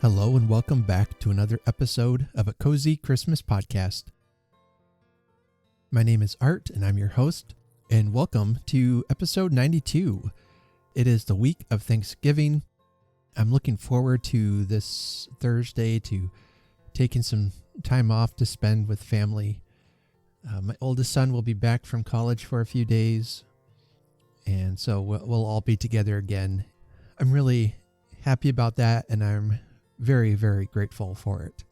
Hello and welcome back to another episode of a Cozy Christmas podcast. My name is Art and I'm your host, and welcome to episode 92. It is the week of Thanksgiving. I'm looking forward to this Thursday to taking some time off to spend with family. My oldest son will be back from college for a few days, and so we'll all be together again. I'm really happy about that, and I'm very, very grateful for it.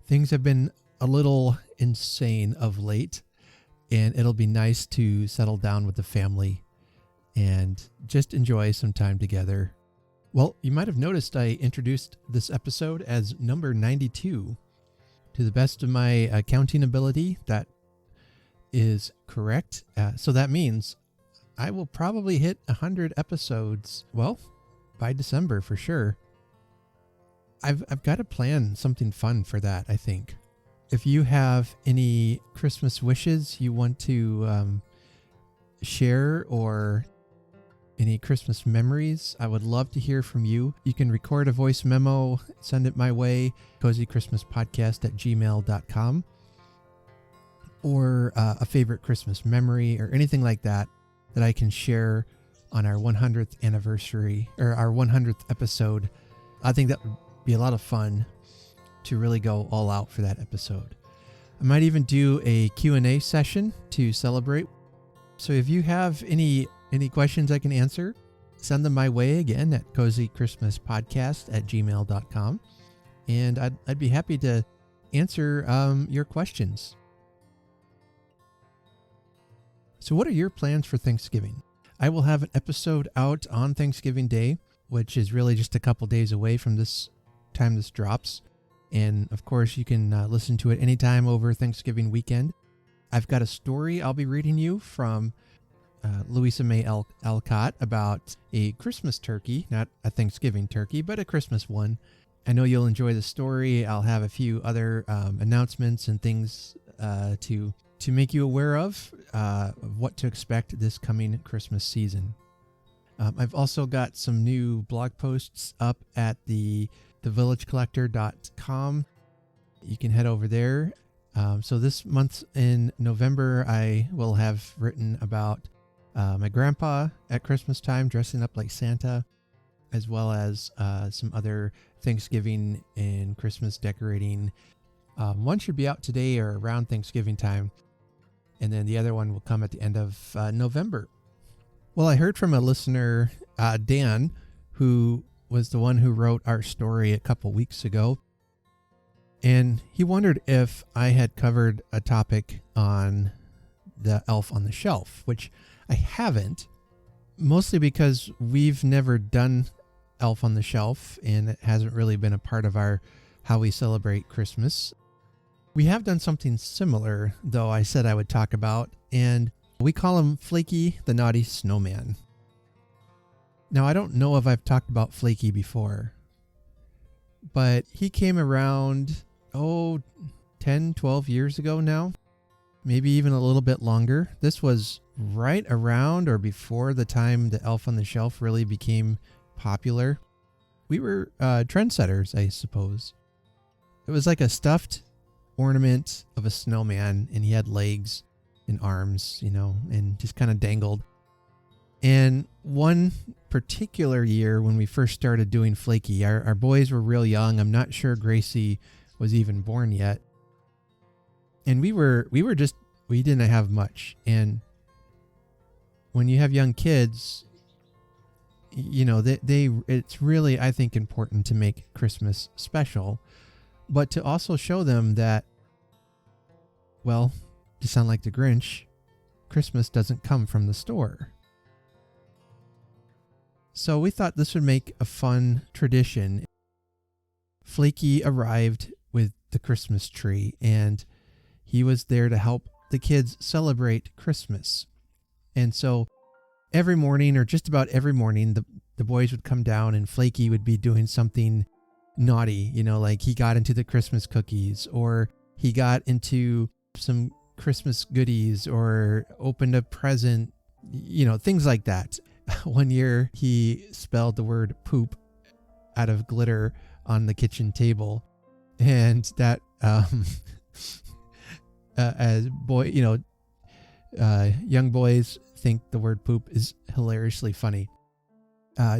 Things have been a little insane of late, and it'll be nice to settle down with the family and just enjoy some time together. Well, you might have noticed I introduced this episode as number 92. To the best of my counting ability, that is correct. So that means I will probably hit 100 episodes, well, by December for sure. I've got to plan something fun for that, I think. If you have any Christmas wishes you want to share or any Christmas memories, I would love to hear from you. You can record a voice memo, send it my way, cozychristmaspodcast@gmail.com, or a favorite Christmas memory or anything like that I can share on our 100th anniversary or our 100th episode. I think that would be a lot of fun to really go all out for that episode. I might even do a Q&A session to celebrate. So if you have any questions I can answer, send them my way again at cozychristmaspodcast@gmail.com. And I'd be happy to answer your questions. So what are your plans for Thanksgiving? I will have an episode out on Thanksgiving Day, which is really just a couple days away from this time this drops. And of course, you can listen to it anytime over Thanksgiving weekend. I've got a story I'll be reading you from Louisa May Alcott about a Christmas turkey, not a Thanksgiving turkey, but a Christmas one. I know you'll enjoy the story. I'll have a few other announcements and things to make you aware of what to expect this coming Christmas season. I've also got some new blog posts up at thevillagecollector.com. You can head over there. So this month in November, I will have written about my grandpa at Christmas time dressing up like Santa, as well as some other Thanksgiving and Christmas decorating. One should be out today or around Thanksgiving time, and then the other one will come at the end of November. Well, I heard from a listener, Dan, who was the one who wrote our story a couple weeks ago. And he wondered if I had covered a topic on the Elf on the Shelf, which I haven't, mostly because we've never done Elf on the Shelf, and it hasn't really been a part of how we celebrate Christmas. We have done something similar, though, I said I would talk about, and we call him Flaky the Naughty Snowman. Now, I don't know if I've talked about Flaky before, but he came around, 10, 12 years ago now, maybe even a little bit longer. This was right around or before the time the Elf on the Shelf really became popular. We were trendsetters, I suppose. It was like a stuffed ornament of a snowman, and he had legs and arms, and just kind of dangled. And one particular year when we first started doing Flaky, our boys were real young. I'm not sure Gracie was even born yet. And we didn't have much. And when you have young kids, it's really, I think, important to make Christmas special, but to also show them that, well, to sound like the Grinch, Christmas doesn't come from the store. So we thought this would make a fun tradition. Flaky arrived with the Christmas tree, and he was there to help the kids celebrate Christmas. And so every morning, or just about every morning, the boys would come down and Flaky would be doing something naughty, like he got into the Christmas cookies, or he got into some Christmas goodies, or opened a present, things like that. One year he spelled the word poop out of glitter on the kitchen table. And that, as young boys think the word poop is hilariously funny.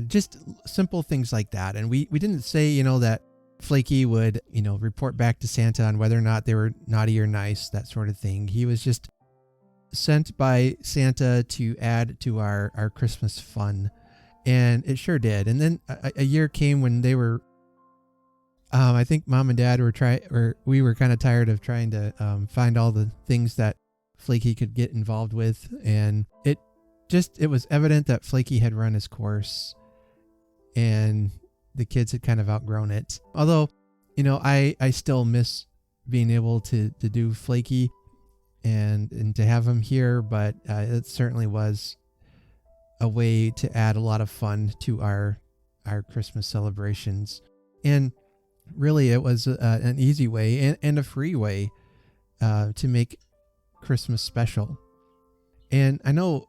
Just simple things like that. And we didn't say, that Flaky would, report back to Santa on whether or not they were naughty or nice, that sort of thing. He was just sent by Santa to add to our Christmas fun. And it sure did. And then a year came when they were, I think Mom and Dad we were kind of tired of trying to find all the things that Flaky could get involved with. And it was evident that Flaky had run his course and the kids had kind of outgrown it. Although, I still miss being able to do Flaky and to have him here, but it certainly was a way to add a lot of fun to our Christmas celebrations. And really it was an easy way and a free way to make Christmas special. And I know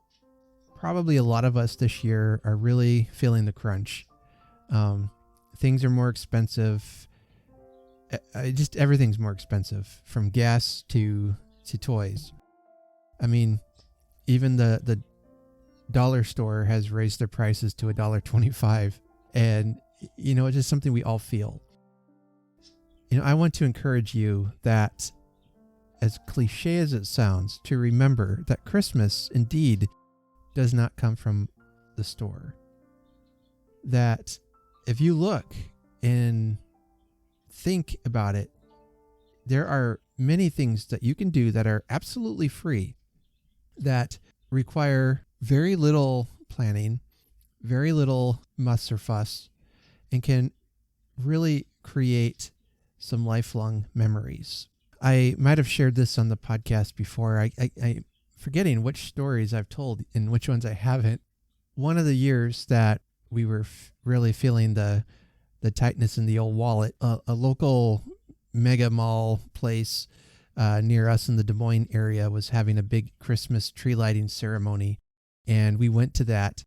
probably a lot of us this year are really feeling the crunch. Things are more expensive. Just everything's more expensive, from gas to toys. I mean, even the dollar store has raised their prices to $1.25, and it's just something we all feel. I want to encourage you that, as cliche as it sounds, to remember that Christmas indeed does not come from the store. That if you look and think about it, there are many things that you can do that are absolutely free, that require very little planning, very little muss or fuss, and can really create some lifelong memories. I might have shared this on the podcast before. I'm forgetting which stories I've told and which ones I haven't. One of the years that we were really feeling the tightness in the old wallet, a local mega mall place near us in the Des Moines area was having a big Christmas tree lighting ceremony, and we went to that.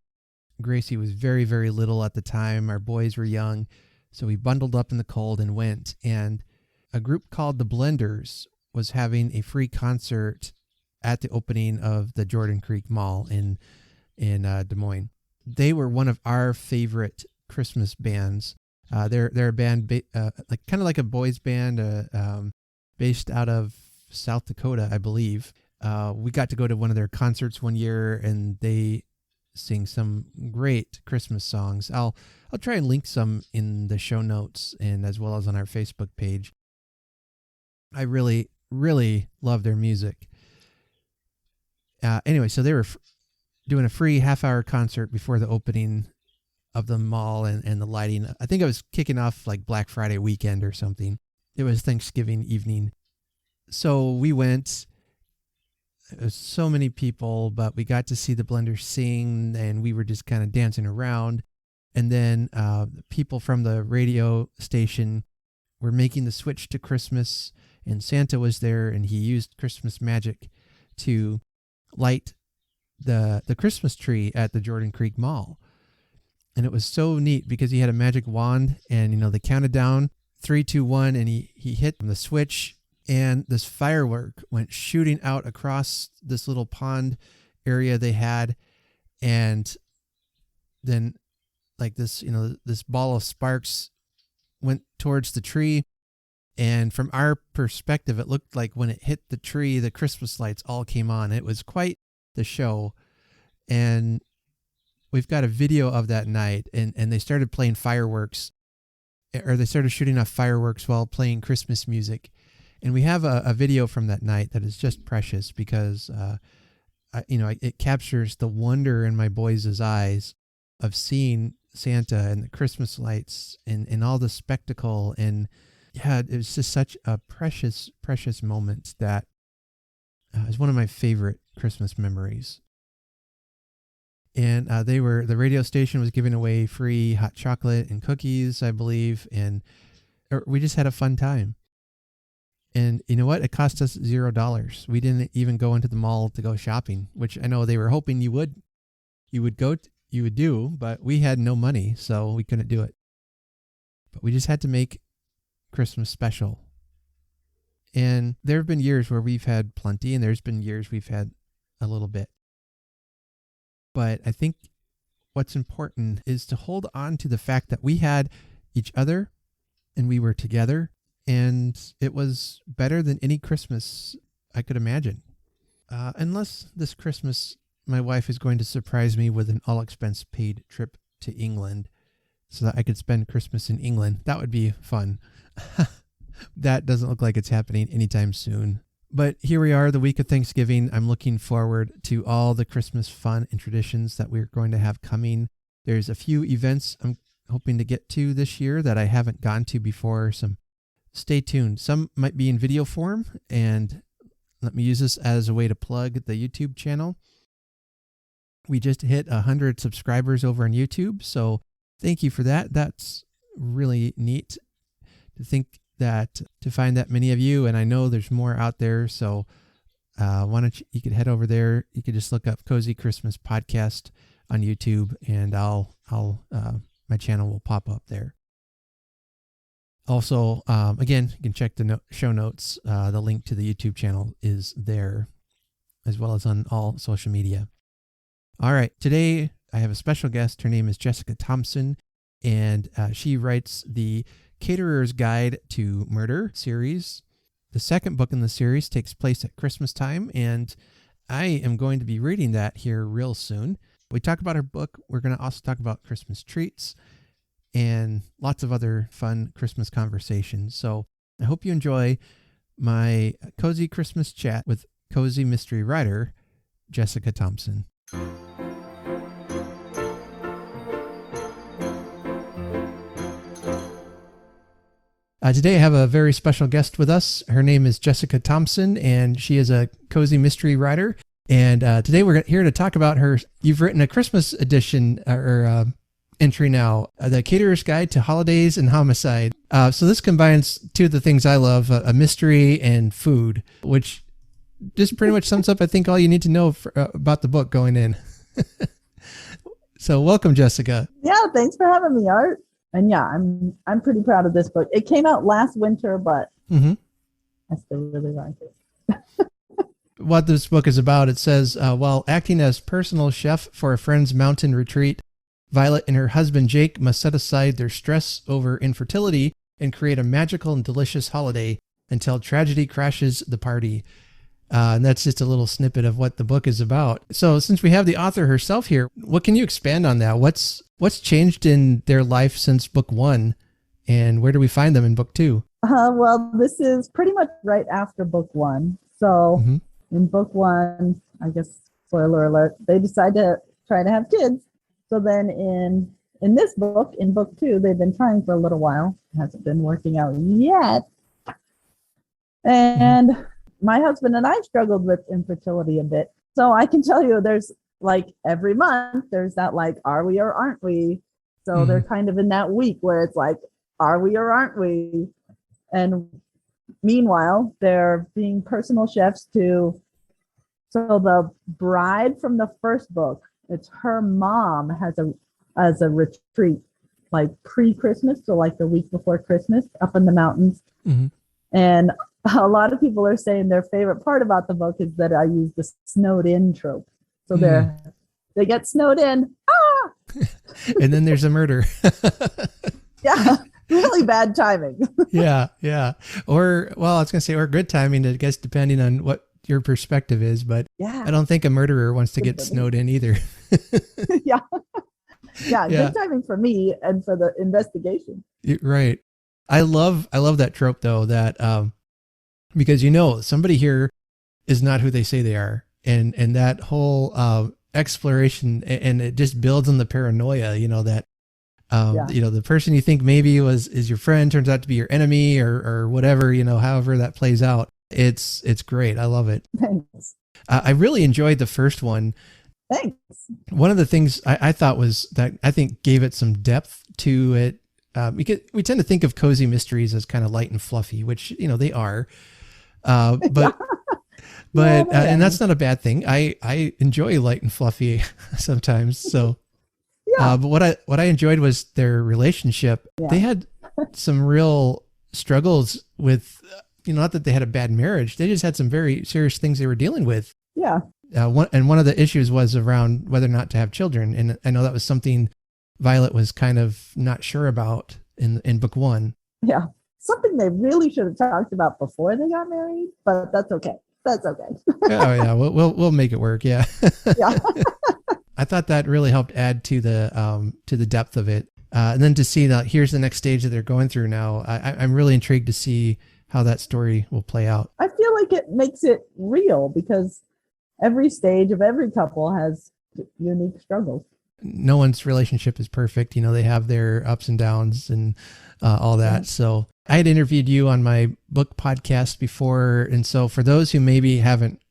Gracie was very, very little at the time. Our boys were young, so we bundled up in the cold and went. And a group called the Blenders was having a free concert at the opening of the Jordan Creek Mall in Des Moines. They were one of our favorite Christmas bands. They're a band kind of like a boys band, based out of South Dakota, I believe. We got to go to one of their concerts one year, and they sing some great Christmas songs. I'll try and link some in the show notes and as well as on our Facebook page. I really, really love their music. Anyway, so they were doing a free half-hour concert before the opening of the mall and the lighting. I think it was kicking off like Black Friday weekend or something. It was Thanksgiving evening. So we went. It was so many people, but we got to see the Blenders sing, and we were just kind of dancing around. And then people from the radio station were making the switch to Christmas, and Santa was there, and he used Christmas magic to light the Christmas tree at the Jordan Creek Mall. And it was so neat because he had a magic wand, and they counted down 3, 2, 1, and he hit the switch, and this firework went shooting out across this little pond area they had, and then like this this ball of sparks went towards the tree. And from our perspective, it looked like when it hit the tree, the Christmas lights all came on. It was quite the show. And we've got a video of that night, and they started playing fireworks, or they started shooting off fireworks while playing Christmas music. And we have a video from that night that is just precious because, it captures the wonder in my boys' eyes of seeing Santa and the Christmas lights and all the spectacle. And yeah, it was just such a precious, precious moment that is one of my favorite Christmas memories. And the radio station was giving away free hot chocolate and cookies, I believe. And we just had a fun time. And you know what? It cost us $0. We didn't even go into the mall to go shopping, which I know they were hoping you would do, but we had no money, so we couldn't do it. but we just had to make Christmas special. And there have been years where we've had plenty, and there's been years we've had a little bit. But I think what's important is to hold on to the fact that we had each other and we were together, and it was better than any Christmas I could imagine. Unless this Christmas, my wife is going to surprise me with an all-expense paid trip to England so that I could spend Christmas in England. That would be fun. That doesn't look like it's happening anytime soon. But here we are, the week of Thanksgiving. I'm looking forward to all the Christmas fun and traditions that we're going to have coming. There's a few events I'm hoping to get to this year that I haven't gone to before. Stay tuned. Some might be in video form, and let me use this as a way to plug the YouTube channel. We just hit 100 subscribers over on YouTube, so thank you for that. That's really neat to think that, to find that many of you, and I know there's more out there, so why don't you could head over there. You could just look up Cozy Christmas Podcast on YouTube, and my channel will pop up there. Also, again, you can check the show notes. The link to the YouTube channel is there, as well as on all social media. All right, today I have a special guest. Her name is Jessica Thompson, and she writes the Caterer's Guide to Murder series. The second book in the series takes place at Christmas time, and I am going to be reading that here real soon. We talk about her book. We're going to also talk about Christmas treats and lots of other fun Christmas conversations. So I hope you enjoy my cozy Christmas chat with cozy mystery writer Jessica Thompson. Today I have a very special guest with us. Her name is Jessica Thompson, and she is a cozy mystery writer. And today we're here to talk about her. You've written a Christmas edition entry now, the Caterer's Guide to Holidays and Homicide. So this combines two of the things I love, a mystery and food, which just pretty much sums up, I think, all you need to know about the book going in. So welcome, Jessica. Yeah, thanks for having me, Art. And yeah, I'm pretty proud of this book. It came out last winter, but I still really like it. What this book is about, it says, while acting as personal chef for a friend's mountain retreat, Violet and her husband Jake must set aside their stress over infertility and create a magical and delicious holiday until tragedy crashes the party. And that's just a little snippet of what the book is about. So since we have the author herself here, what can you expand on that? What's changed in their life since book one, and where do we find them in book two? Well, this is pretty much right after book one. So in book one, I guess, spoiler alert, they decide to try to have kids. So then in this book, in book two, they've been trying for a little while. It hasn't been working out yet. And my husband and I struggled with infertility a bit. So I can tell you there's like every month, there's that like, are we or aren't we? So they're kind of in that week where it's like, are we or aren't we? And meanwhile, they're being personal chefs so the bride from the first book, it's her mom has a retreat like pre-Christmas, so like the week before Christmas up in the mountains. And a lot of people are saying their favorite part about the book is that I use the snowed in trope. So they get snowed in. And then there's a murder. Yeah, really bad timing. Yeah. Or, well, I was going to say, or good timing, I guess, depending on what your perspective is. But yeah, I don't think a murderer wants to get snowed in either. Yeah, good timing for me and for the investigation. Right. I love that trope, though, that because, somebody here is not who they say they are. And that whole exploration, and it just builds on the paranoia, that, the person you think maybe is your friend turns out to be your enemy or whatever, however that plays out. It's great. I love it. Thanks. I really enjoyed the first one. Thanks. One of the things I thought was that I think gave it some depth to it. Because we tend to think of cozy mysteries as kind of light and fluffy, which, they are. But and that's not a bad thing. I enjoy light and fluffy sometimes. So, but what I enjoyed was their relationship. Yeah. some real struggles with, not that they had a bad marriage. They just had some very serious things they were dealing with. Yeah. One of the issues was around whether or not to have children. And I know that was something Violet was kind of not sure about in book 1. Yeah. Something they really should have talked about before they got married, but that's okay. That's okay. Oh yeah. We'll make it work. Yeah. Yeah. I thought that really helped add to the depth of it. And then to see that here's the next stage that they're going through now. I'm really intrigued to see how that story will play out. I feel like it makes it real because every stage of every couple has unique struggles. No one's relationship is perfect. They have their ups and downs and all that. Yeah. So I had interviewed you on my book podcast before. And so for those who maybe haven't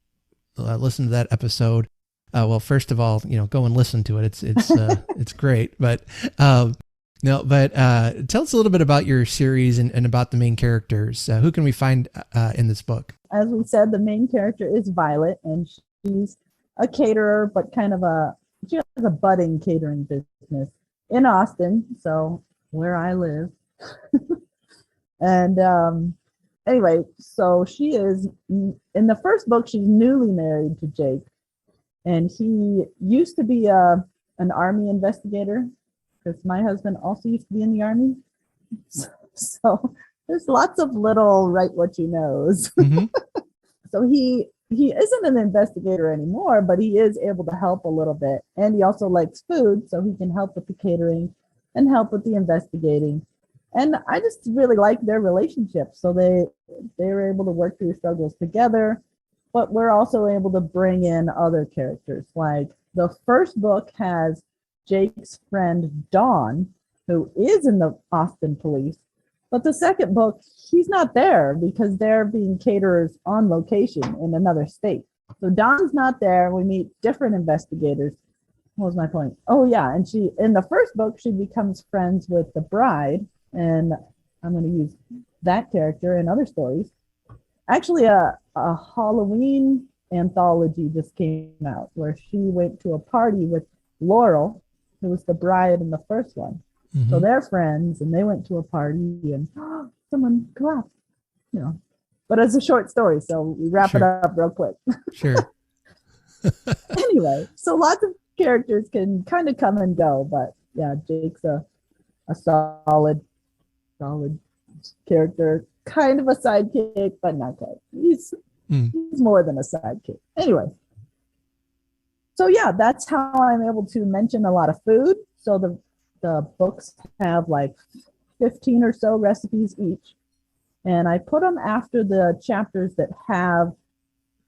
listened to that episode, well, first of all, go and listen to it. It's great. But tell us a little bit about your series and about the main characters. Who can we find in this book? As we said, the main character is Violet, and she's a caterer, but she has a budding catering business in Austin, so where I live. And anyway, so she is, in the first book, she's newly married to Jake, and he used to be an army investigator, because my husband also used to be in the army. So there's lots of little write what you knows. Mm-hmm. So he isn't an investigator anymore, but he is able to help a little bit. And he also likes food, so he can help with the catering and help with the investigating. And I just really like their relationship. So they were able to work through struggles together, but we're also able to bring in other characters. Like the first book has Jake's friend Dawn, who is in the Austin police. But the second book, he's not there because they're being caterers on location in another state. So Dawn's not there. We meet different investigators. What was my point? Oh yeah, and in the first book, she becomes friends with the bride, and I'm going to use that character in other stories. Actually, a Halloween anthology just came out where she went to a party with Laurel, who was the bride in the first one. Mm-hmm. So they're friends, and they went to a party, and someone collapsed, But it's a short story, so we wrap it up real quick. Sure. Anyway, so lots of characters can kind of come and go, but yeah, Jake's a solid character, kind of a sidekick, but not quite. He's more than a sidekick. Anyway. So yeah, that's how I'm able to mention a lot of food. So the books have like 15 or so recipes each. And I put them after the chapters that have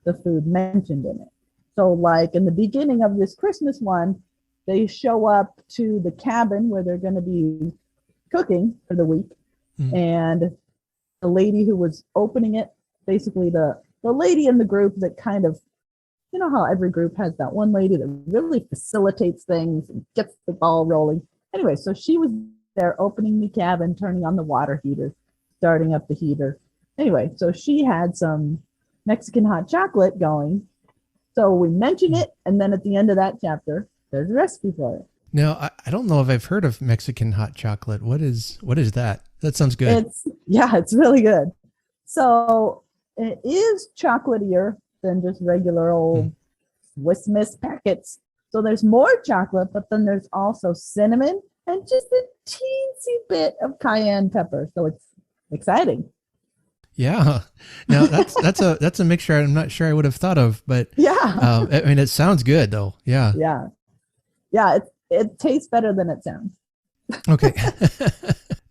the food mentioned in it. So like in the beginning of this Christmas one, they show up to the cabin where they're going to be cooking for the week. Mm-hmm. And the lady who was opening it, basically the lady in the group that kind of, how every group has that one lady that really facilitates things and gets the ball rolling. Anyway, so she was there opening the cabin, turning on the water heater, starting up the heater. Anyway, so she had some Mexican hot chocolate going. So we mention it, and then at the end of that chapter, there's a recipe for it. Now, I don't know if I've heard of Mexican hot chocolate. What is that? That sounds good. It's really good. So it is chocolatier than just regular old Swiss Miss packets. So there's more chocolate, but then there's also cinnamon and just a teensy bit of cayenne pepper. So it's exciting. Yeah. Now that's a mixture I'm not sure I would have thought of, but yeah. It sounds good though. Yeah. Yeah. Yeah. It tastes better than it sounds. Okay.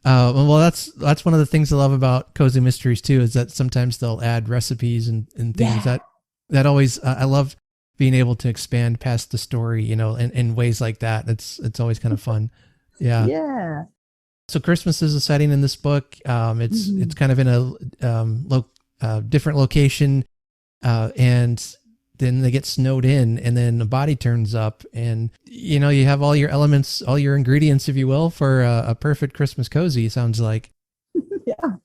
Well, that's one of the things I love about Cozy Mysteries too, is that sometimes they'll add recipes and things that always, I love being able to expand past the story, in ways like that. It's always kind of fun. Yeah. Yeah. So Christmas is a setting in this book. It's kind of in a different location, and then they get snowed in, and then the body turns up, and you have all your elements, all your ingredients, if you will, for a perfect Christmas cozy. Sounds like. Yeah,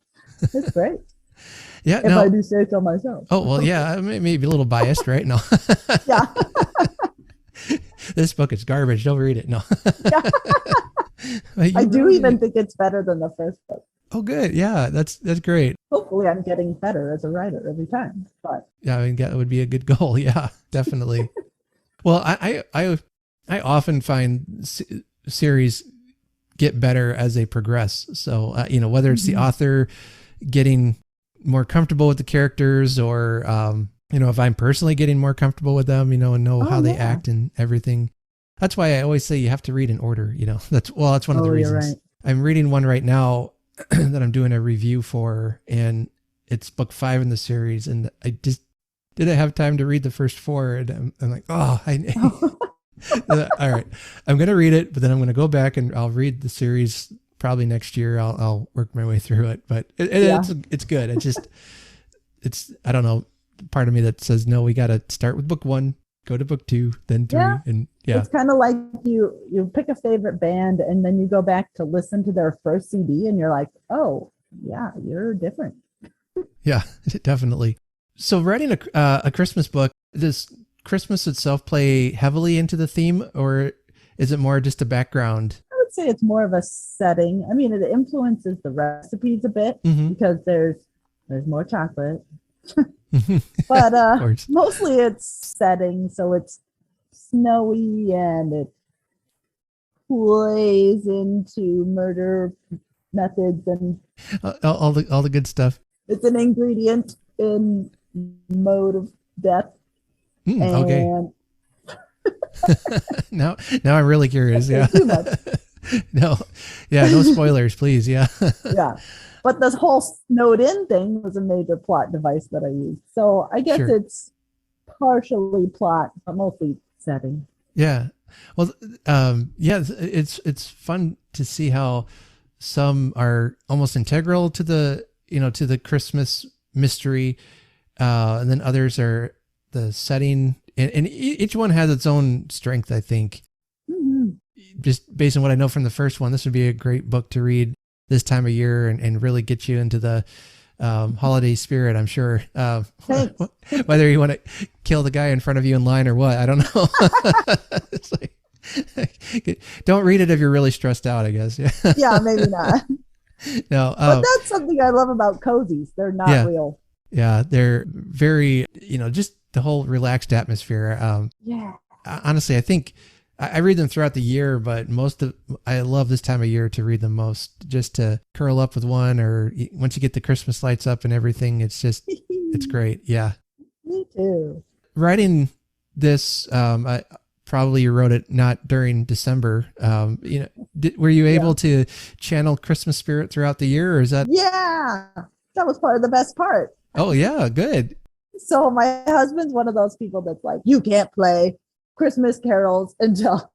that's great. Yeah, if I do say so myself. Oh well, yeah, maybe a little biased, right? No. Yeah. This book is garbage. Don't read it. No. I do even think it's better than the first book. Oh, good. Yeah, that's great. Hopefully I'm getting better as a writer every time. But yeah, I mean, that would be a good goal. Yeah, definitely. Well, I often find series get better as they progress. So, whether it's the author getting more comfortable with the characters or, if I'm personally getting more comfortable with them, and know how they act and everything. That's why I always say you have to read in order, that's one of the reasons. Right. I'm reading one right now that I'm doing a review for, and it's book 5 in the series. And I just didn't have time to read the first 4. And I'm like, all right, I'm going to read it, but then I'm going to go back and I'll read the series probably next year. I'll work my way through it, but it's good. It's, I don't know, part of me that says, no, we got to start with book 1, go to book 2, then 3. And it's kind of like you pick a favorite band and then you go back to listen to their first CD and you're like, oh yeah, you're different. Yeah, definitely. So writing a Christmas book, does Christmas itself play heavily into the theme, or is it more just a background? I would say it's more of a setting. I mean, it influences the recipes a bit because there's more chocolate. But mostly it's setting, so it's snowy and it plays into murder methods and all the good stuff. It's an ingredient in mode of death. Okay. now I'm really curious. Yeah. No spoilers, please. Yeah. Yeah. But this whole snowed in thing was a major plot device that I used. So I guess it's partially plot, but mostly setting. Yeah. Well, it's fun to see how some are almost integral to the Christmas mystery. And then others are the setting, and each one has its own strength, I think. Just based on what I know from the first one, this would be a great book to read this time of year and really get you into the holiday spirit, I'm sure. Whether you want to kill the guy in front of you in line or what, I don't know. It's like, don't read it if you're really stressed out, I guess. Yeah, maybe not. No, but that's something I love about cozies. They're not real. Yeah, they're very, just the whole relaxed atmosphere. Honestly, I think I read them throughout the year, but I love this time of year to read them most, just to curl up with one, or once you get the Christmas lights up and everything, it's great. Yeah. Me too. Writing this, probably you wrote it not during December. Were you able to channel Christmas spirit throughout the year, or is that? Yeah, that was part of the best part. Oh yeah, good. So my husband's one of those people that's like, you can't play Christmas carols until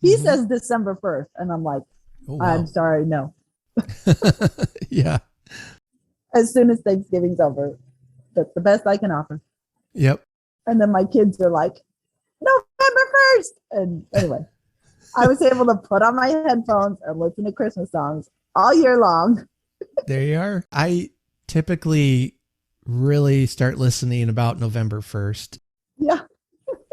he says December 1st. And I'm like, oh, wow. I'm sorry, no. Yeah. As soon as Thanksgiving's over, that's the best I can offer. Yep. And then my kids are like, November 1st. And anyway, I was able to put on my headphones and listen to Christmas songs all year long. There you are. I typically really start listening about November 1st. Yeah.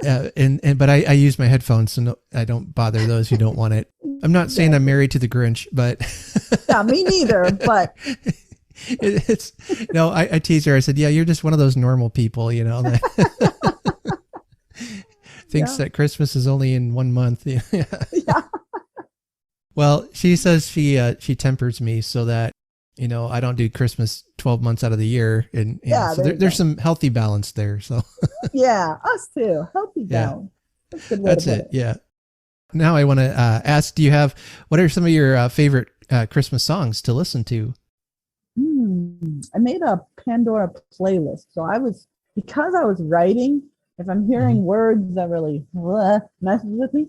But I use my headphones, so I don't bother those who don't want it. I'm not saying I'm married to the Grinch, but yeah, me neither. But I tease her. I said, yeah, you're just one of those normal people, that thinks that Christmas is only in 1 month. Yeah. Well, she says she tempers me so that I don't do Christmas 12 months out of the year. And so there's some healthy balance there. So yeah, us too. Healthy balance. That's it. Yeah. Now I want to ask, what are some of your favorite Christmas songs to listen to? I made a Pandora playlist. So because I was writing, if I'm hearing words that really messes with me.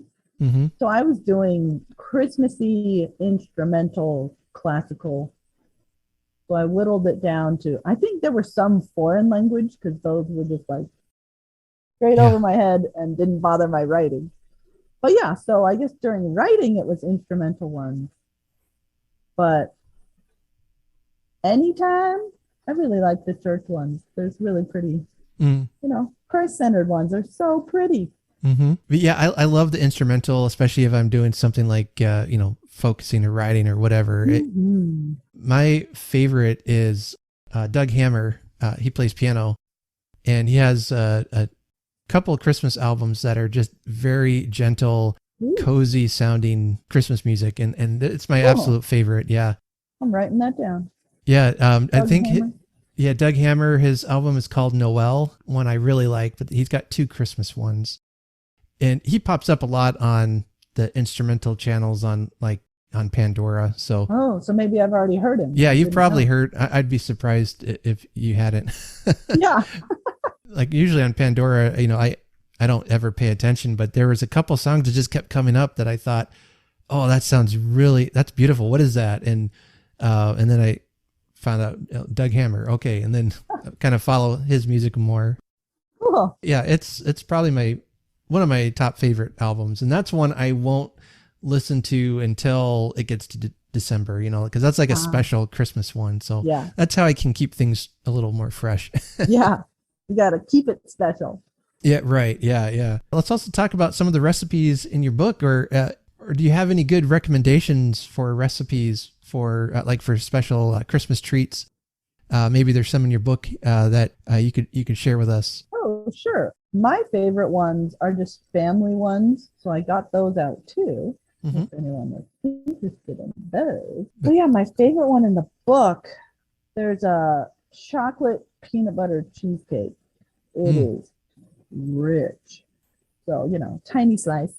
So I was doing Christmassy instrumental classical. So I whittled it down to, I think there were some foreign language because those were just like straight over my head and didn't bother my writing. But yeah, so I guess during writing, it was instrumental ones. But anytime, I really like the church ones. There's really pretty, Christ-centered ones. They're so pretty. But yeah, I love the instrumental, especially if I'm doing something like, focusing or writing or whatever. My favorite is Doug Hammer. He plays piano, and he has a couple of Christmas albums that are just very gentle, cozy sounding Christmas music. And it's my absolute favorite. Yeah. I'm writing that down. Yeah. I think, Doug Hammer, his album is called Noel, one I really like, but he's got 2 Christmas ones. And he pops up a lot on the instrumental channels on Pandora. So so maybe I've already heard him. Yeah, you've probably heard. I'd be surprised if you hadn't. Yeah. Like usually on Pandora, I don't ever pay attention, but there was a couple songs that just kept coming up that I thought, oh, that's beautiful. What is that? And then I found out Doug Hammer. Okay. And then kind of follow his music more. Cool. Yeah. It's probably one of my top favorite albums. And that's one I won't listen to until it gets to December, because that's like a special Christmas one. So that's how I can keep things a little more fresh. Yeah. You got to keep it special. Yeah. Right. Yeah. Let's also talk about some of the recipes in your book, or do you have any good recommendations for recipes for for special Christmas treats? Maybe there's some in your book that you could share with us. Oh, sure. My favorite ones are just family ones. So I got those out too. If anyone was interested in those. So yeah, my favorite one in the book, there's a chocolate peanut butter cheesecake. It is rich. So, tiny slice.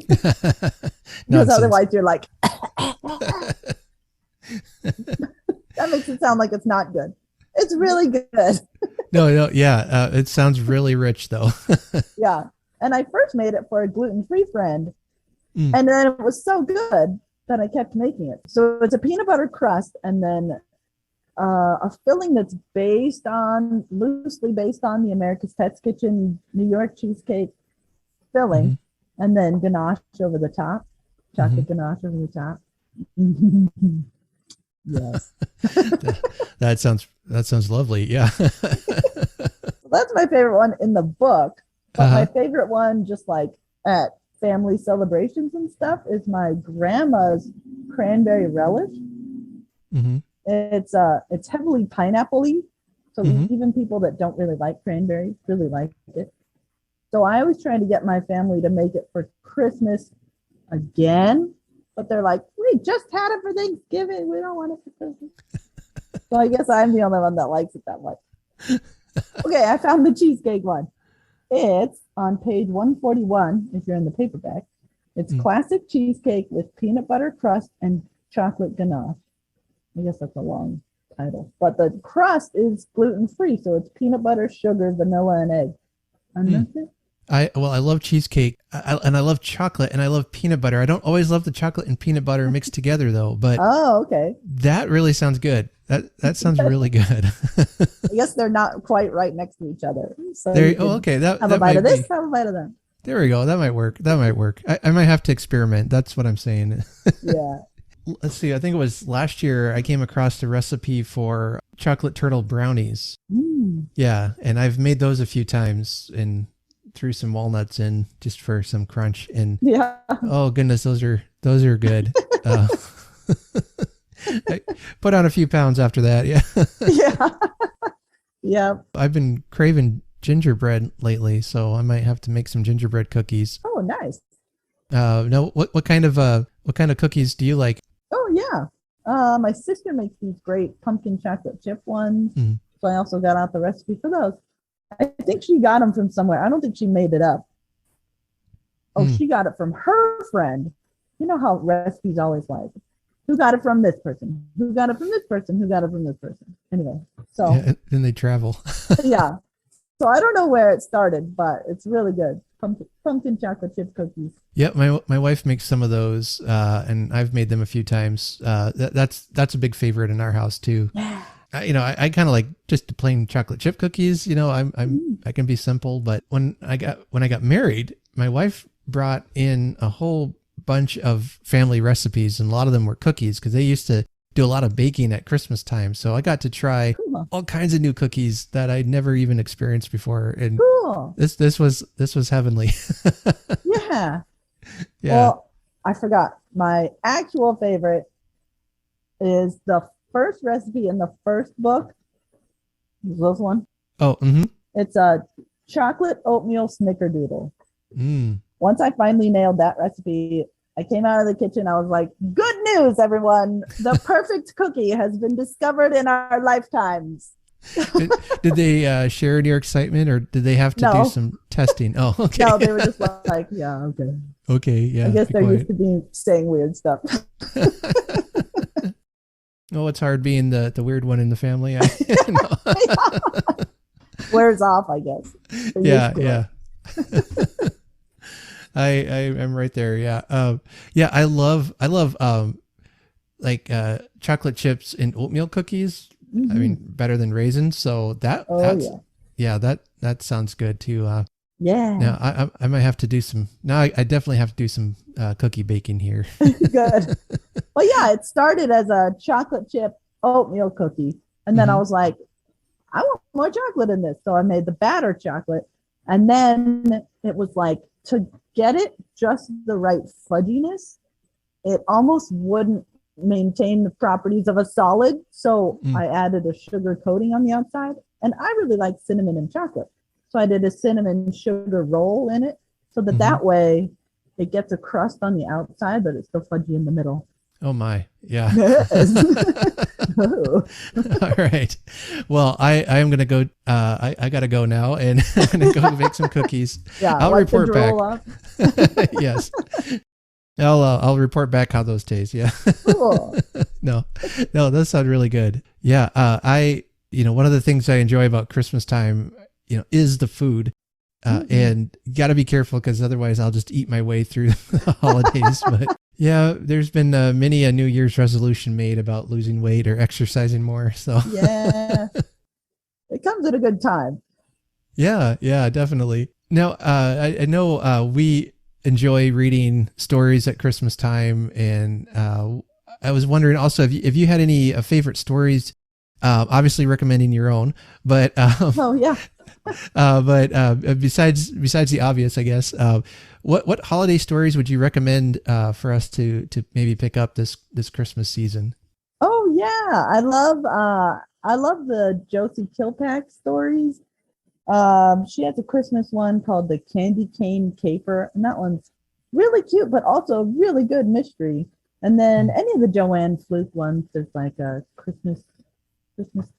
Because otherwise you're like, that makes it sound like it's not good. It's really good. No, yeah. It sounds really rich though. Yeah. And I first made it for a gluten-free friend. And then it was so good that I kept making it. So it's a peanut butter crust and then a filling that's loosely based on the America's Pets Kitchen New York cheesecake filling, and then ganache over the top, chocolate ganache over the top. Yes. That sounds lovely. Yeah. That's my favorite one in the book. But my favorite one, just like at family celebrations and stuff, is my grandma's cranberry relish. It's heavily pineapple-y, so even people that don't really like cranberries really like it. So I always try to get my family to make it for Christmas again, but they're like, we just had it for Thanksgiving, we don't want it for Christmas. So I guess I'm the only one that likes it that much. Okay, I found the cheesecake one. It's on page 141 if you're in the paperback. It's classic cheesecake with peanut butter crust and chocolate ganache. I guess that's a long title. But the crust is gluten-free, so it's peanut butter, sugar, vanilla, and egg. And that's it. I love cheesecake, and I love chocolate, and I love peanut butter. I don't always love the chocolate and peanut butter mixed together, though. But okay. That really sounds good. That sounds really good. I guess they're not quite right next to each other. So okay. Have a bite of this, have a bite of that. There we go. That might work. I might have to experiment. That's what I'm saying. Yeah. Let's see. I think it was last year I came across the recipe for chocolate turtle brownies. Yeah, and I've made those a few times and threw some walnuts in just for some crunch. And oh goodness, those are good. I put on a few pounds after that. Yeah. I've been craving gingerbread lately, so I might have to make some gingerbread cookies. Oh, nice. No, what kind of cookies do you like? Oh yeah. My sister makes these great pumpkin chocolate chip ones. So I also got out the recipe for those. I think she got them from somewhere. I don't think she made it up. Oh, she got it from her friend. You know how recipes always like, who got it from this person? Who got it from this person? Who got it from this person? Anyway, so. Yeah, then they travel. Yeah. So I don't know where it started, but it's really good. Pumpkin chocolate chip cookies. Yep, my wife makes some of those, and I've made them a few times. That's a big favorite in our house too. I kind of like just the plain chocolate chip cookies. I can be simple, but when I got married, my wife brought in a whole bunch of family recipes, and a lot of them were cookies because they used to do a lot of baking at Christmas time. So I got to try all kinds of new cookies that I'd never even experienced before. And this was heavenly. Yeah. Well, I forgot. My actual favorite is the first recipe in the first book. This one. Oh, mm-hmm. It's a chocolate oatmeal snickerdoodle. Mm. Once I finally nailed that recipe, I came out of the kitchen. I was like, good news, everyone. The perfect cookie has been discovered in our lifetimes. Did they share in your excitement, or did they have to do some testing? Oh, okay. No, they were just like, yeah, okay. Okay, yeah. I guess they're used to being saying weird stuff. Oh, it's hard being the weird one in the family. Wears off, I guess. Yeah. I'm right there. Yeah. Yeah. I love like chocolate chips and oatmeal cookies. Mm-hmm. I mean, better than raisins. So that sounds good too. Yeah. Now I might have to do some. Now I definitely have to do some cookie baking here. Good. Well, yeah, it started as a chocolate chip oatmeal cookie, and then I was like, I want more chocolate in this, so I made the batter chocolate, and then it was like, to get it just the right fudginess, it almost wouldn't maintain the properties of a solid, so I added a sugar coating on the outside, and I really like cinnamon and chocolate. So I did a cinnamon sugar roll in it so that that way it gets a crust on the outside, but it's still fudgy in the middle. Oh my. Yeah. Oh. All right. Well, I am going to go, I got to go now, and I'm going to go make some cookies. Yeah. I'll report back. Yes. I'll report back how those taste. Yeah. Cool. No, those sound really good. Yeah. One of the things I enjoy about Christmas time, is the food. And you got to be careful, because otherwise I'll just eat my way through the holidays. But yeah, there's been many a New Year's resolution made about losing weight or exercising more. So yeah, it comes at a good time. Yeah, definitely. Now, I know we enjoy reading stories at Christmas time, and I was wondering also if you had any favorite stories. Obviously, recommending your own, but oh yeah. But besides the obvious, I guess, what holiday stories would you recommend for us to maybe pick up this Christmas season? Oh yeah, I love the Josie Kilpack stories. She has a Christmas one called The Candy Cane Caper, and that one's really cute, but also a really good mystery. And then any of the Joanne Fluke ones, there's like a Christmas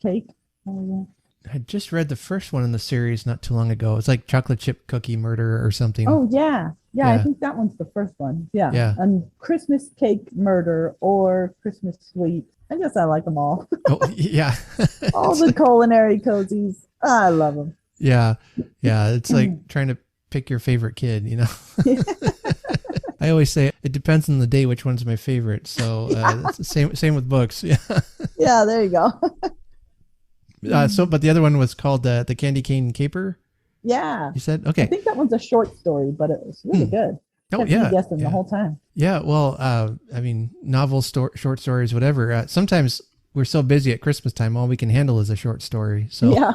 cake. Oh yeah. I just read the first one in the series not too long ago. It's like Chocolate Chip Cookie Murder or something. Oh yeah. I think that one's the first one. Yeah. And Christmas Cake Murder or Christmas Sweet. I guess I like them all. Oh yeah. All the culinary cozies. I love them. Yeah. It's like trying to pick your favorite kid. I always say it depends on the day which one's my favorite. So it's the same with books. Yeah. Yeah. There you go. But the other one was called the Candy Cane Caper. Yeah. You said? Okay. I think that one's a short story, but it was really good. Oh, yeah. Guessing the whole time. Yeah. Well, I mean, novels, short stories, whatever. Sometimes we're so busy at Christmas time, all we can handle is a short story. So yeah.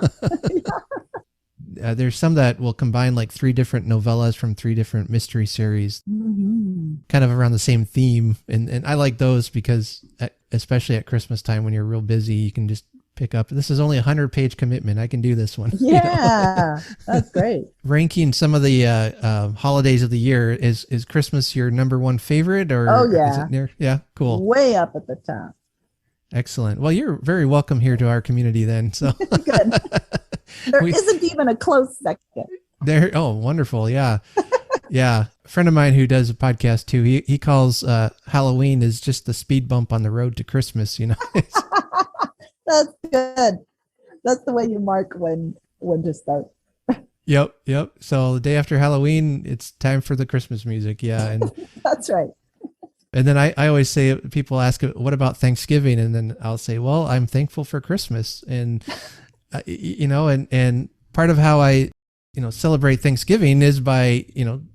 There's some that will combine like 3 different novellas from 3 different mystery series, kind of around the same theme. And I like those because especially at Christmas time when you're real busy, you can just pick up. This is only 100-page commitment. I can do this one. Yeah, that's great. Ranking some of the holidays of the year, is Christmas your number one favorite, or oh yeah, is it near? Yeah, cool. Way up at the top. Excellent. Well, you're very welcome here to our community then. So good. There isn't even a close second. There. Oh, wonderful. Yeah. Yeah. A friend of mine who does a podcast too, he calls Halloween is just the speed bump on the road to Christmas, That's good. That's the way you mark when to start. Yep. So the day after Halloween, it's time for the Christmas music. Yeah. And that's right. And then I always say, people ask, what about Thanksgiving? And then I'll say, well, I'm thankful for Christmas. And, and part of how I, celebrate Thanksgiving is by,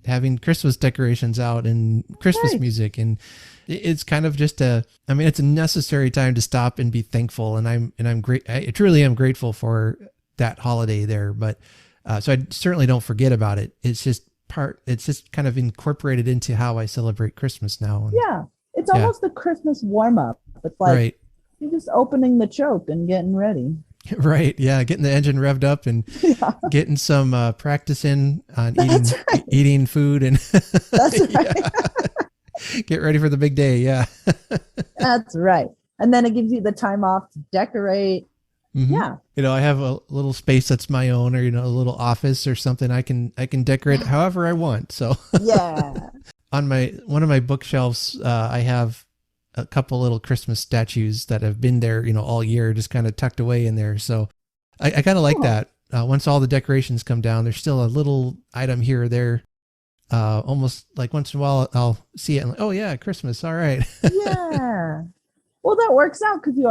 having Christmas decorations out and Christmas music. And it's kind of just it's a necessary time to stop and be thankful. And I'm great. I truly am grateful for that holiday there. But, so I certainly don't forget about it. It's just kind of incorporated into how I celebrate Christmas now. And yeah. It's almost a Christmas warm up. It's like Right. you're just opening the choke and getting ready. Right. Yeah. Getting the engine revved up and Yeah, getting some practice in on that's right. eating food and That's right. yeah, get ready for the big day. Yeah. That's right. And then it gives you the time off to decorate. Mm-hmm. Yeah. I have a little space that's my own, or a little office or something. I can decorate however I want. So Yeah. on one of my bookshelves, I have a couple little Christmas statues that have been there, all year, just kind of tucked away in there. So I kind of like Cool. that. Once all the decorations come down, there's still a little item here or there. Almost like once in a while I'll see it and like, oh yeah, Christmas. All right. Yeah. Well, that works out because you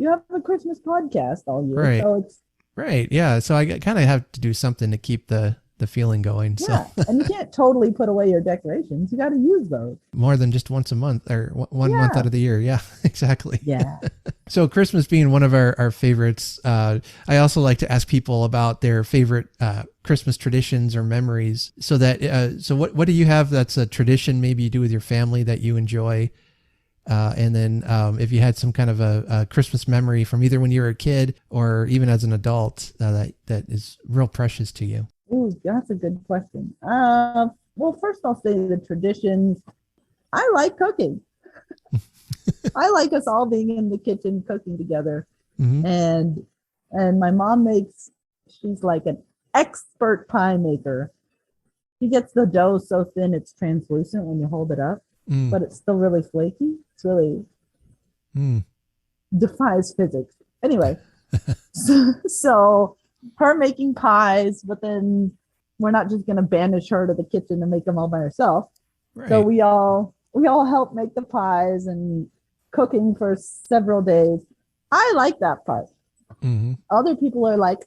have a Christmas podcast all year. Right. So it's Right. Yeah. So I kind of have to do something to keep the feeling going. yeah. So And you can't totally put away your decorations. You got to use those. more than just once a month or one month Yeah. out of the year. Yeah, exactly. Yeah. So Christmas being one of our favorites, I also like to ask people about their favorite Christmas traditions or memories. So that so what do you have that's a tradition maybe you do with your family that you enjoy? And then if you had some kind of a Christmas memory from either when you were a kid or even as an adult that is real precious to you. Ooh, that's a good question. Well, first I'll say the traditions. I like cooking. I like us all being in the kitchen cooking together. Mm-hmm. And my mom she's like an expert pie maker. She gets the dough so thin it's translucent when you hold it up, but it's still really flaky. It's really defies physics. Anyway, so her making pies, but then we're not just going to banish her to the kitchen and make them all by herself. Right. So we all help make the pies and cooking for several days. I like that part. Mm-hmm. Other people are like,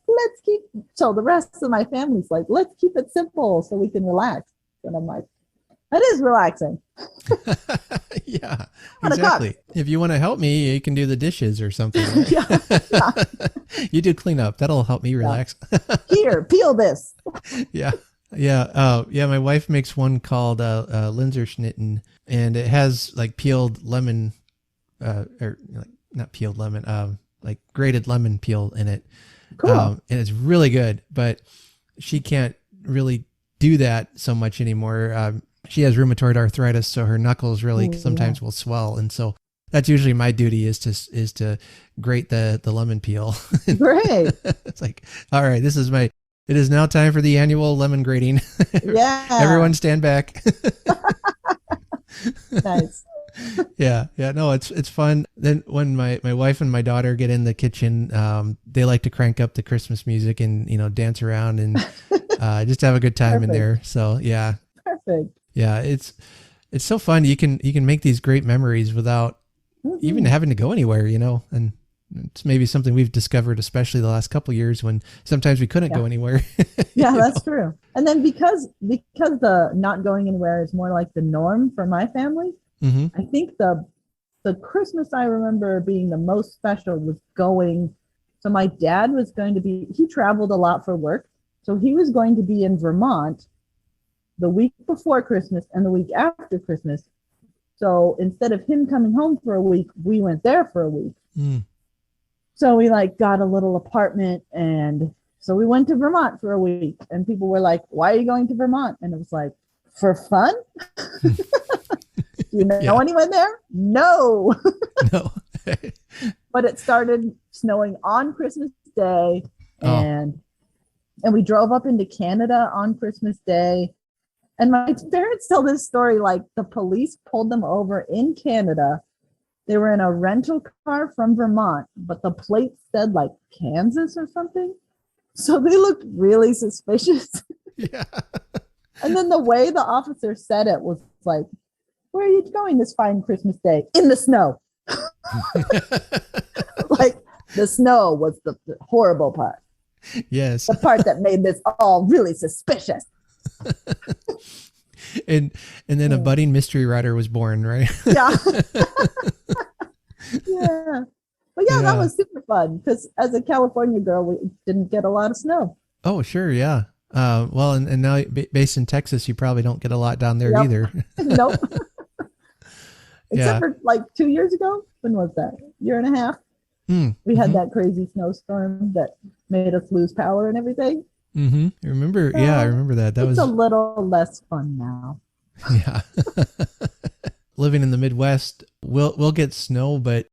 so the rest of my family's like, let's keep it simple so we can relax. And I'm like, that is relaxing. Yeah, wanna exactly. If you want to help me, you can do the dishes or something. Right? Yeah. You do clean up. That'll help me relax. Here, peel this. Yeah. Yeah. Yeah. My wife makes one called Linserschnitten, and it has like peeled lemon, or like not peeled lemon, like grated lemon peel in it. Cool. And it's really good, but she can't really do that so much anymore. She has rheumatoid arthritis, so her knuckles really sometimes will swell, and so that's usually my duty is to grate the lemon peel. Great. It's like, all right, it is now time for the annual lemon grating. Yeah. Everyone stand back. Nice. Yeah. No, it's fun. Then when my wife and my daughter get in the kitchen, they like to crank up the Christmas music and, dance around and just have a good time in there. So yeah. Perfect. Yeah. It's so fun. You can make these great memories without even having to go anywhere, and it's maybe something we've discovered, especially the last couple of years when sometimes we couldn't go anywhere. Yeah, that's true. And then because the not going anywhere is more like the norm for my family, I think the Christmas I remember being the most special was going. So my dad was going to he traveled a lot for work. So he was going to be in Vermont the week before Christmas and the week after Christmas. So instead of him coming home for a week, we went there for a week. So we got a little apartment, and so we went to Vermont for a week, and people were like, why are you going to Vermont? And it was like, for fun? Do you know anyone there? No. No. But it started snowing on Christmas Day, and we drove up into Canada on Christmas Day. And my parents tell this story like the police pulled them over in Canada. They were in a rental car from Vermont, but the plate said Kansas or something. So they looked really suspicious. Yeah. And then the way the officer said it was like, where are you going this fine Christmas day? In the snow. The snow was the horrible part. Yes. The part that made this all really suspicious. And then a budding mystery writer was born, right? Yeah. Yeah. But yeah, that was super fun because as a California girl, we didn't get a lot of snow. Oh, sure. Yeah. Well, and now based in Texas, you probably don't get a lot down there either. Nope. Except for like 2 years ago. When was that? Year and a half. We had that crazy snowstorm that made us lose power and everything. I remember. So I remember that. That was a little less fun now. Yeah. Living in the Midwest, we'll get snow, but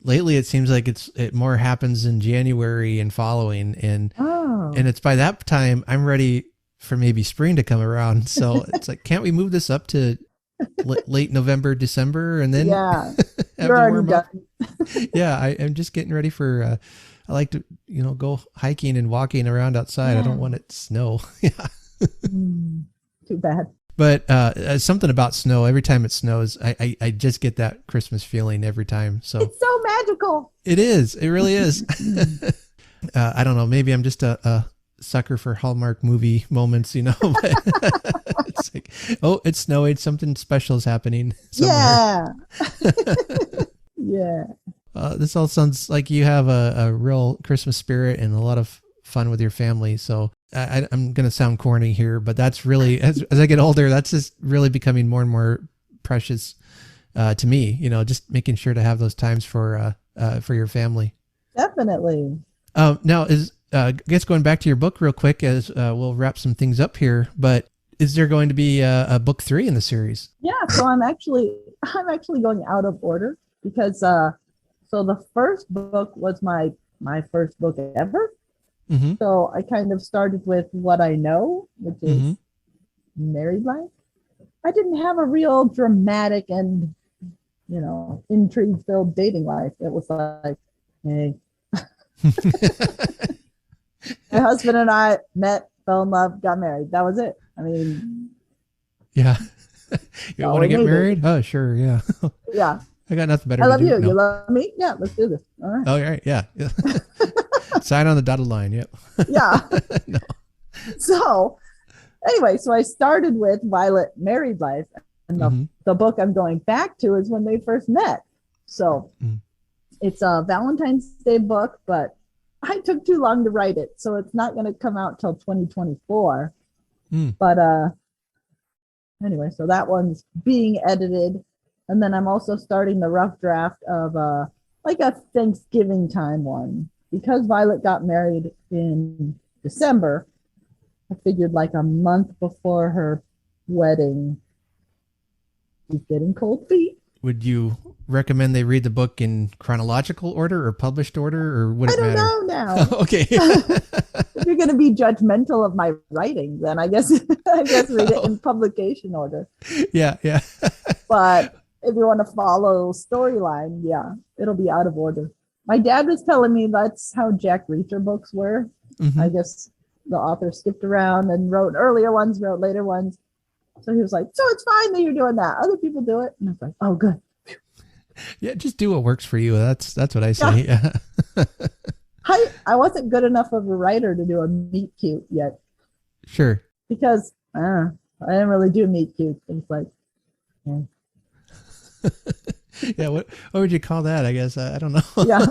lately it seems like it more happens in January and following, and it's by that time I'm ready for maybe spring to come around. So it's like, can't we move this up to late November, December, and then have you're already done. I'm just getting ready for. I like to go hiking and walking around outside. I don't want it to snow. Too bad. But something about snow, every time it snows, I just get that Christmas feeling every time. So it's so magical. It is. It really is. I don't know. Maybe I'm just a sucker for Hallmark movie moments, But it's like, oh, it's snowing. Something special is happening somewhere. Yeah. This all sounds like you have a real Christmas spirit and a lot of fun with your family. So I'm going to sound corny here, but that's really, as I get older, that's just really becoming more and more precious to me, just making sure to have those times for your family. Definitely. Now I guess going back to your book real quick as we'll wrap some things up here, but is there going to be a book 3 in the series? Yeah. So I'm actually going out of order because, so the first book was my first book ever. So I kind of started with what I know, which is married life. I didn't have a real dramatic and, intrigue-filled dating life. It was like, hey, my husband and I met, fell in love, got married. That was it. I mean, yeah. You want to get married? Oh, sure. Yeah. Yeah. I got nothing better to do. I love you. No. You love me? Yeah, let's do this. All right. Oh, right. Yeah. Sign on the dotted line. Yep. Yeah. No. So anyway, so I started with Violet married life. And the book I'm going back to is when they first met. So it's a Valentine's Day book, but I took too long to write it. So it's not going to come out till 2024. But anyway, so that one's being edited. And then I'm also starting the rough draft of like a Thanksgiving time one. Because Violet got married in December, I figured like a month before her wedding, she's getting cold feet. Would you recommend they read the book in chronological order or published order, or would it matter? I don't know now. Okay. If you're going to be judgmental of my writing, then I guess read it in publication order. Yeah. But if you want to follow storyline, it'll be out of order. My dad was telling me that's how Jack Reacher books were. I guess the author skipped around and wrote earlier ones, wrote later ones. So he was like, so it's fine that you're doing that. Other people do it. And I was like, oh, good. Yeah, just do what works for you. That's what I say. Yeah. I wasn't good enough of a writer to do a meet cute yet. Sure. Because I didn't really do meet cute. It's like, yeah, what would you call that? I guess I don't know. Yeah,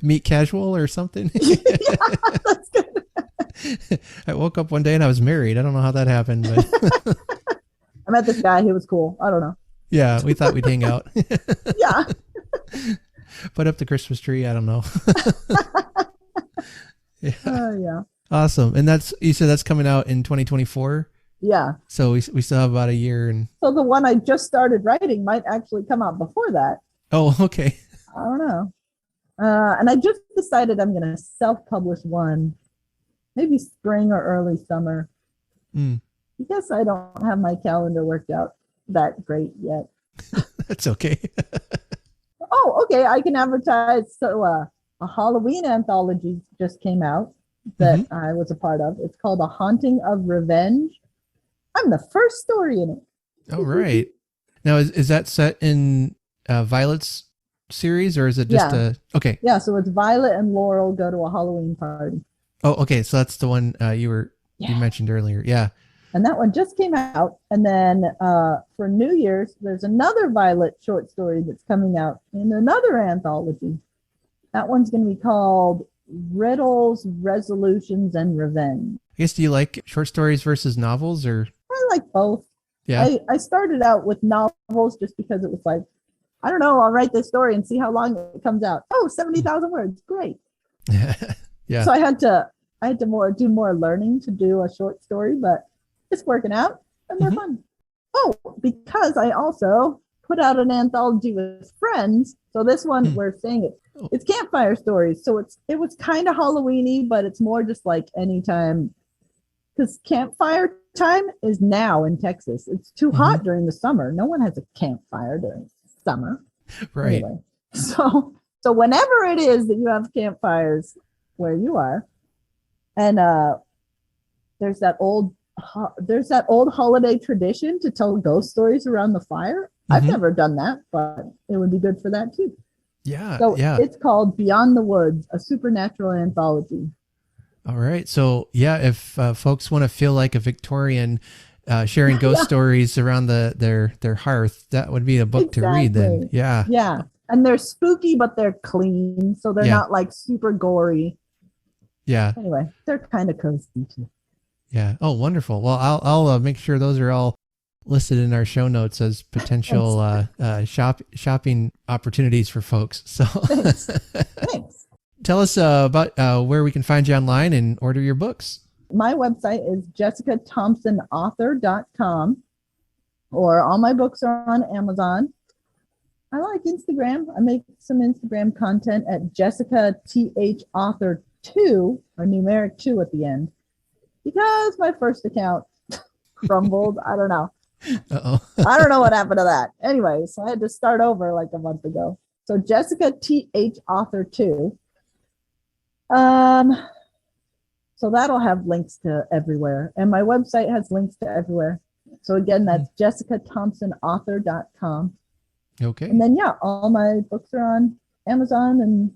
meet casual or something. Yeah, that's good. I woke up one day and I was married. I don't know how that happened, but I met this guy. He was cool. I don't know. Yeah, we thought we'd hang out. Yeah. Put up the Christmas tree. I don't know. Yeah. Awesome. And you said that's coming out in 2024. Yeah. So we still have about a year. And so the one I just started writing might actually come out before that. Oh, okay. I don't know. And I just decided I'm going to self-publish one, maybe spring or early summer. I guess I don't have my calendar worked out that great yet. That's okay. Oh, okay. I can advertise. So a Halloween anthology just came out that I was a part of. It's called A Haunting of Revenge. I'm the first story in it. Oh, right. Now, is that set in Violet's series, or is it just okay? Yeah, so it's Violet and Laurel go to a Halloween party. Oh, okay. So that's the one you mentioned earlier. Yeah. And that one just came out. And then for New Year's, there's another Violet short story that's coming out in another anthology. That one's going to be called Riddles, Resolutions, and Revenge. I guess, do you like short stories versus novels, or? I like both. Yeah. I started out with novels just because it was like I don't know, I'll write this story and see how long it comes out. Oh, 70,000 words. Great. Yeah. So I had to do more learning to do a short story, but it's working out and they're fun. Oh, because I also put out an anthology with friends. So this one we're saying it's campfire stories. So it was kind of Halloweeny, but it's more just like anytime, because campfire time is now in Texas. It's too hot during the summer. No one has a campfire during summer. Right. Anyway, so whenever it is that you have campfires where you are, and there's that old holiday tradition to tell ghost stories around the fire. I've never done that, but it would be good for that too. Yeah. So it's called Beyond the Woods, a supernatural anthology. All right. So yeah, if folks want to feel like a Victorian sharing ghost stories around their hearth, that would be a book to read then. Yeah. Yeah. And they're spooky, but they're clean. So they're not like super gory. Yeah. Anyway, they're kind of cozy too. Yeah. Oh, wonderful. Well, I'll make sure those are all listed in our show notes as potential shopping opportunities for folks. So Thanks. Tell us about where we can find you online and order your books. My website is jessicathompsonauthor.com, or all my books are on Amazon. I like Instagram. I make some Instagram content at Jessica TH Author 2, or numeric 2 at the end, because my first account crumbled. I don't know. Uh-oh. I don't know what happened to that. Anyway, so I had to start over like a month ago. So Jessica TH Author 2. So that'll have links to everywhere. And my website has links to everywhere. So again, that's jessicathompsonauthor.com. Okay. And then, all my books are on Amazon, and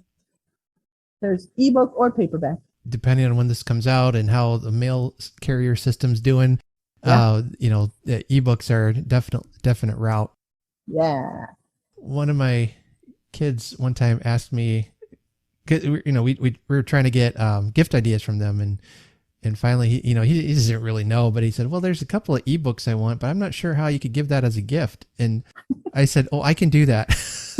there's ebook or paperback. Depending on when this comes out and how the mail carrier system's doing, the ebooks are definite route. Yeah. One of my kids one time asked me, we were trying to get gift ideas from them, and finally he doesn't really know, but he said, well, there's a couple of ebooks I want, but I'm not sure how you could give that as a gift. And I said, oh, I can do that.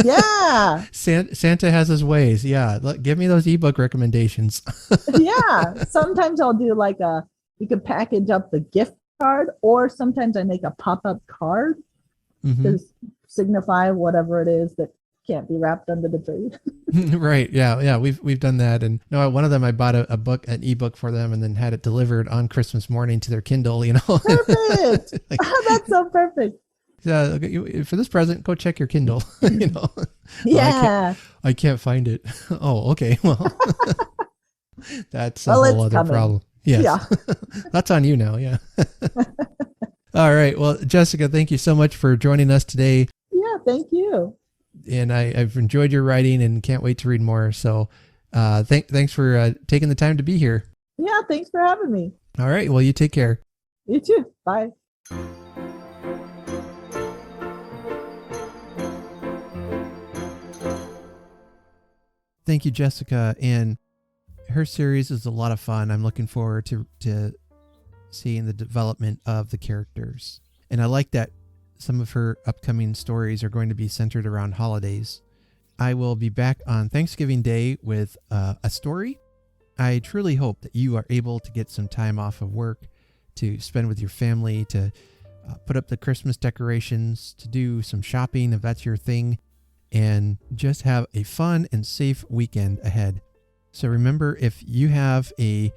Yeah. Santa has his ways. Yeah. Give me those ebook recommendations. Yeah. Sometimes I'll do you could package up the gift card, or sometimes I make a pop-up card to signify whatever it is that can't be wrapped under the tree. Right. Yeah. We've done that. And one of them, I bought an ebook for them and then had it delivered on Christmas morning to their Kindle, Perfect. That's so perfect. For this present, go check your Kindle. Yeah. I can't find it. Oh, okay. Well, that's a whole other problem. Yes. Yeah. That's on you now. Yeah. All right. Well, Jessica, thank you so much for joining us today. Yeah. Thank you. And I've enjoyed your writing and can't wait to read more. So thanks for taking the time to be here. Yeah. Thanks for having me. All right. Well, you take care. You too. Bye. Thank you, Jessica. And her series is a lot of fun. I'm looking forward to seeing the development of the characters. And I like that some of her upcoming stories are going to be centered around holidays. I will be back on Thanksgiving Day with a story. I truly hope that you are able to get some time off of work to spend with your family, to put up the Christmas decorations, to do some shopping if that's your thing, and just have a fun and safe weekend ahead. So remember, if you have a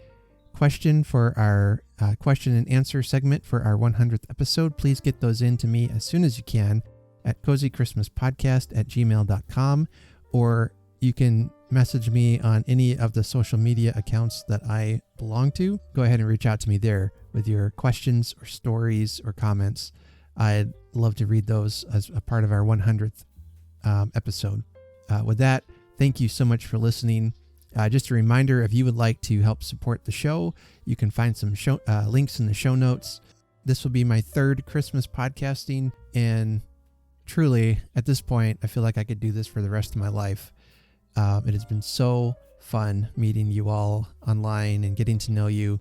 question for our question and answer segment for our 100th episode, please get those in to me as soon as you can at cozychristmaspodcast@gmail.com, or you can message me on any of the social media accounts that I belong to. Go ahead and reach out to me there with your questions or stories or comments. I'd love to read those as a part of our 100th episode. With that, thank you so much for listening. Just a reminder, if you would like to help support the show, you can find some links in the show notes. This will be my third Christmas podcasting, and truly, at this point, I feel like I could do this for the rest of my life. It has been so fun meeting you all online and getting to know you.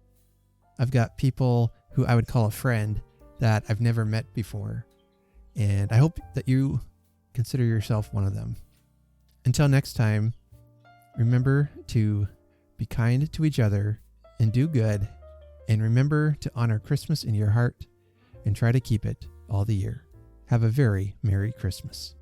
I've got people who I would call a friend that I've never met before, and I hope that you consider yourself one of them. Until next time, remember to be kind to each other and do good, and remember to honor Christmas in your heart and try to keep it all the year. Have a very Merry Christmas.